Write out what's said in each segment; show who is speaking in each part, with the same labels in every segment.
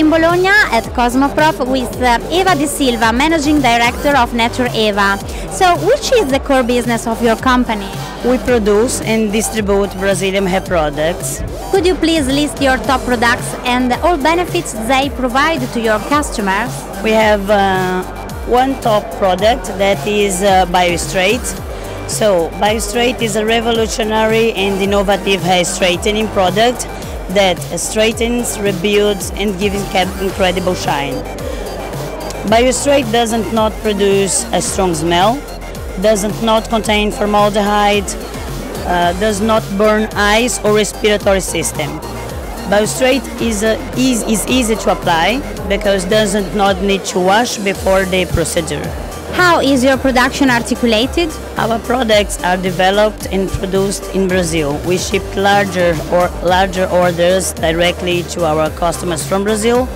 Speaker 1: in Bologna at Cosmoprof with Eva Di Silva, Managing Director of Nature Eva. So, which is the core business of your company?
Speaker 2: We produce and distribute Brazilian hair products.
Speaker 1: Could you please list your top products and all benefits they provide to your customers?
Speaker 2: We have one top product that is Bio Straight. So, Bio Straight is a revolutionary and innovative hair straightening product that straightens, rebuilds, and gives incredible shine. Bio Straight doesn't not produce a strong smell, doesn't not contain formaldehyde, does not burn eyes or respiratory system. Bio Straight is easy to apply because doesn't not need to wash before the procedure.
Speaker 1: How is your production articulated?
Speaker 2: Our products are developed and produced in Brazil. We ship larger orders directly to our customers from Brazil.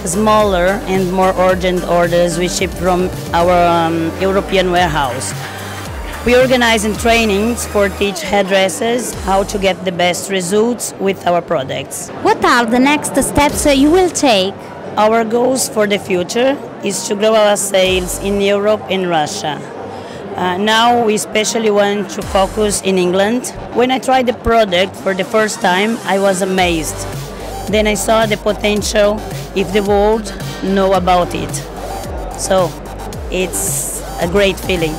Speaker 2: Smaller and more urgent orders we ship from our European warehouse. We organize trainings for teach hairdressers how to get the best results with our products.
Speaker 1: What are the next steps you will take?
Speaker 2: Our goals for the future is to grow our sales in Europe and Russia. Now we especially want to focus in England. When I tried the product for the first time, I was amazed. Then I saw the potential if the world know about it. So it's a great feeling.